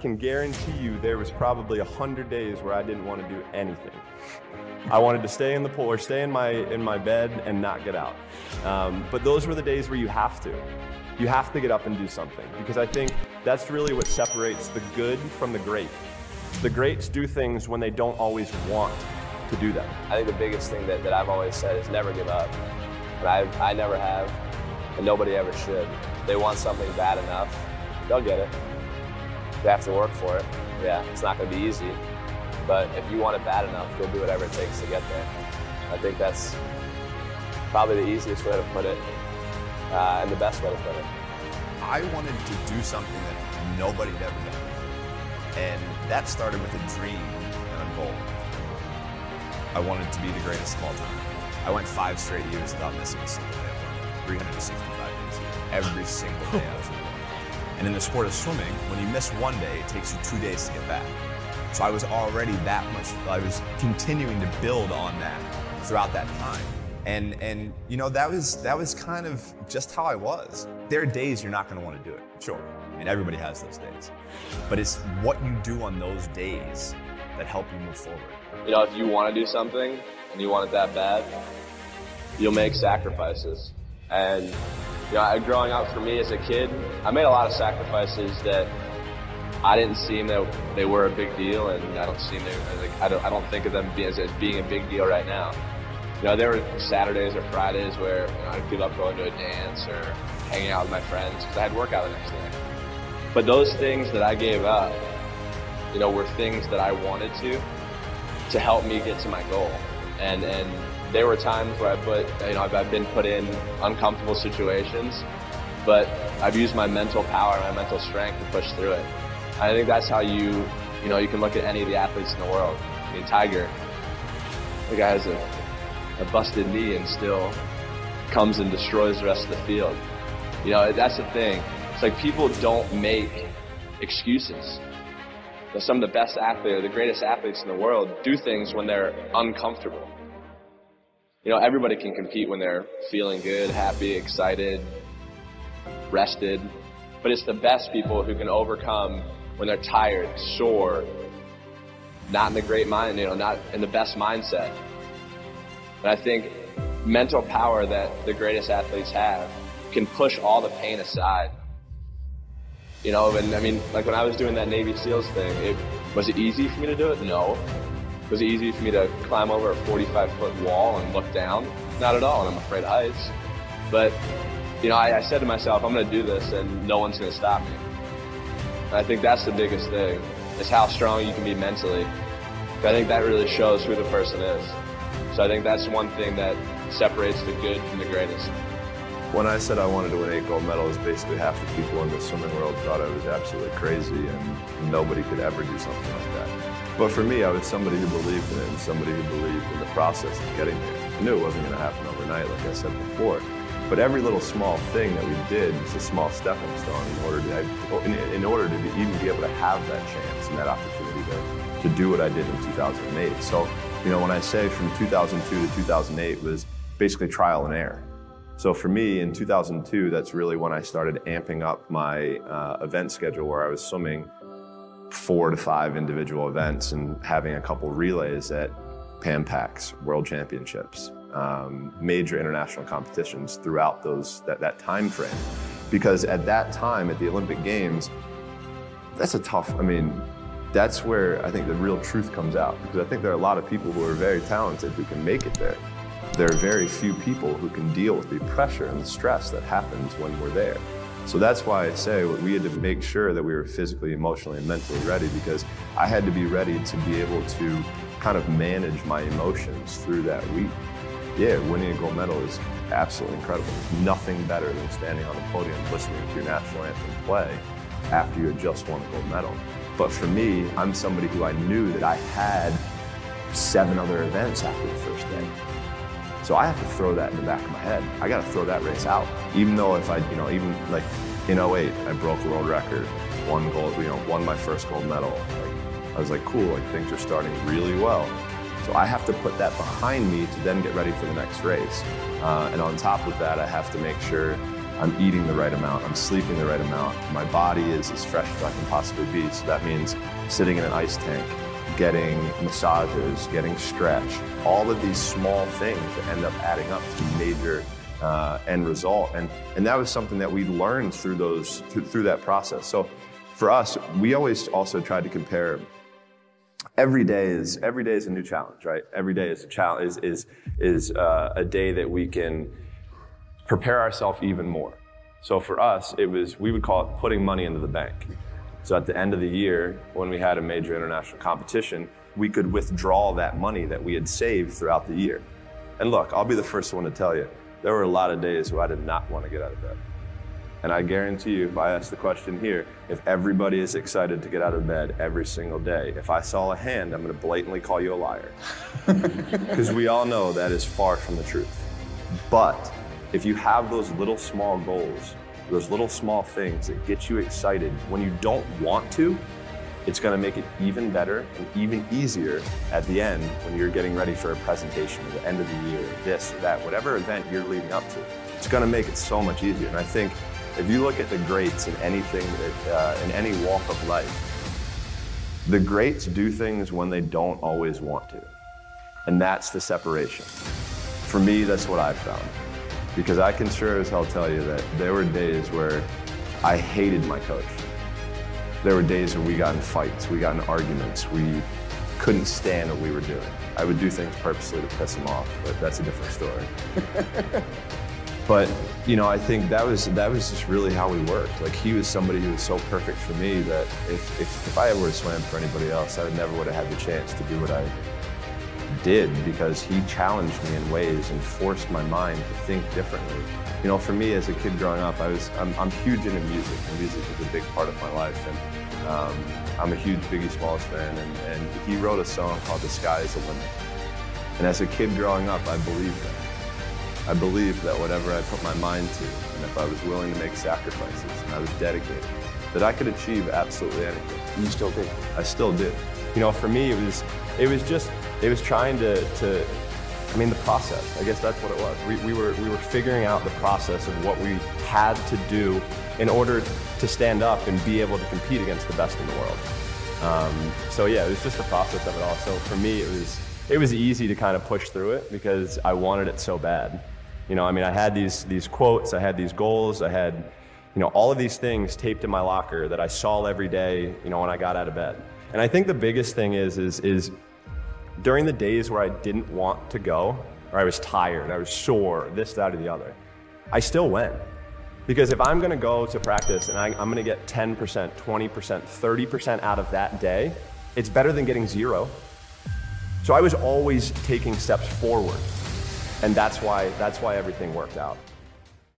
can guarantee you there was probably 100 days where I didn't want to do anything. I wanted to stay in the pool or stay in my bed and not get out. But those were the days where you have to. You have to get up and do something, because I think that's really what separates the good from the great. The greats do things when they don't always want to do them. I think the biggest thing that I've always said is never give up. And I never have, and nobody ever should. If they want something bad enough, they'll get it. They have to work for it. Yeah, it's not going to be easy, but if you want it bad enough, you'll do whatever it takes to get there. I think that's probably the easiest way to put it, and the best way to put it. I wanted to do something that nobody had ever done, and that started with a dream and a goal. I wanted to be the greatest of all time. I went 5 straight years without missing a single day of work, 365 days a year, every single day I was in work. And in the sport of swimming, when you miss one day, it takes you 2 days to get back. So I was already I was continuing to build on that throughout that time. And you know, that was kind of just how I was. There are days you're not gonna want to do it, sure. I mean, everybody has those days. But it's what you do on those days that help you move forward. You know, if you want to do something and you want it that bad, you'll make sacrifices. And you know, growing up for me as a kid, I made a lot of sacrifices that I didn't seem that they were a big deal, and I don't think of them as being a big deal right now. You know, there were Saturdays or Fridays where I'd give up going to a dance or hanging out with my friends because I had workout the next day. But those things that I gave up, you know, were things that I wanted to help me get to my goal. And there were times where I've been put in uncomfortable situations, but I've used my mental power, my mental strength to push through it. I think that's how you can look at any of the athletes in the world. I mean, Tiger, the guy has a busted knee and still comes and destroys the rest of the field. You know, that's the thing. It's like people don't make excuses. Some of the best athletes, or the greatest athletes in the world, do things when they're uncomfortable. You know, everybody can compete when they're feeling good, happy, excited, rested. But it's the best people who can overcome when they're tired, sore, not in the great mind, not in the best mindset. And I think mental power that the greatest athletes have can push all the pain aside. You know, and I mean, like when I was doing that Navy SEALs thing, was it easy for me to do it? No. Was it easy for me to climb over a 45-foot wall and look down? Not at all, and I'm afraid of heights. But, you know, I said to myself, I'm going to do this and no one's going to stop me. And I think that's the biggest thing, is how strong you can be mentally. I think that really shows who the person is. So I think that's one thing that separates the good from the greatest. When I said I wanted to win 8 gold medals, basically half the people in the swimming world thought I was absolutely crazy and nobody could ever do something like that. But for me, I was somebody who believed in it and somebody who believed in the process of getting there. I knew it wasn't going to happen overnight, like I said before. But every little small thing that we did was a small stepping stone in order to even be able to have that chance and that opportunity to do what I did in 2008. So, you know, when I say from 2002 to 2008 was basically trial and error. So for me, in 2002, that's really when I started amping up my event schedule, where I was swimming 4 to 5 individual events and having a couple relays at Pan Pacs, World Championships, major international competitions throughout that time frame. Because at that time, at the Olympic Games, that's that's where I think the real truth comes out. Because I think there are a lot of people who are very talented who can make it there. There are very few people who can deal with the pressure and the stress that happens when we're there. So that's why I say we had to make sure that we were physically, emotionally, and mentally ready, because I had to be ready to be able to kind of manage my emotions through that week. Yeah, winning a gold medal is absolutely incredible. There's nothing better than standing on the podium listening to your national anthem play after you had just won a gold medal. But for me, I'm somebody who I knew that I had 7 other events after the first day. So I have to throw that in the back of my head. I got to throw that race out. Even though if even like in 08, I broke the world record, won my first gold medal. I was like, cool, like things are starting really well. So I have to put that behind me to then get ready for the next race. And on top of that, I have to make sure I'm eating the right amount, I'm sleeping the right amount, my body is as fresh as I can possibly be. So that means sitting in an ice tank, getting massages, getting stretch, all of these small things that end up adding up to major end result. And that was something that we learned through that process. So for us, we always also tried to compare. Every day is a new challenge, right? Every day is a challenge, is a day that we can prepare ourselves even more. So for us, we would call it putting money into the bank. So at the end of the year, when we had a major international competition, we could withdraw that money that we had saved throughout the year. And look, I'll be the first one to tell you, there were a lot of days where I did not want to get out of bed. And I guarantee you, if I ask the question here, if everybody is excited to get out of bed every single day, if I saw a hand, I'm going to blatantly call you a liar. Because we all know that is far from the truth. But if you have those little small goals, those little small things that get you excited when you don't want to, it's going to make it even better and even easier at the end when you're getting ready for a presentation at the end of the year, this or that, whatever event you're leading up to. It's going to make it so much easier. And I think if you look at the greats in anything in any walk of life, the greats do things when they don't always want to. And that's the separation. For me, that's what I've found. Because I can sure as hell tell you that there were days where I hated my coach. There were days where we got in fights, we got in arguments, we couldn't stand what we were doing. I would do things purposely to piss him off, but that's a different story. But, you know, I think that was just really how we worked. Like, he was somebody who was so perfect for me that if I ever would have swam for anybody else, I never would have had the chance to do what I did, because he challenged me in ways and forced my mind to think differently. You know, for me as a kid growing up, I'm huge into music, and music is a big part of my life. And I'm a huge Biggie Smalls fan, and he wrote a song called "The Sky Is the Limit." And as a kid growing up, I believed that. I believed that whatever I put my mind to, and if I was willing to make sacrifices and I was dedicated, that I could achieve absolutely anything. You still do? I still do. You know, for me, it was trying to, I mean, the process. I guess that's what it was. We were figuring out the process of what we had to do in order to stand up and be able to compete against the best in the world. So yeah, it was just the process of it all. So for me, it was easy to kind of push through it because I wanted it so bad. You know, I mean, I had these quotes, I had these goals, I had, you know, all of these things taped in my locker that I saw every day, you know, when I got out of bed. And I think the biggest thing is during the days where I didn't want to go, or I was tired, I was sore, this, that, or the other, I still went. Because if I'm gonna go to practice and I'm gonna get 10%, 20%, 30% out of that day, it's better than getting 0. So I was always taking steps forward. And that's why everything worked out.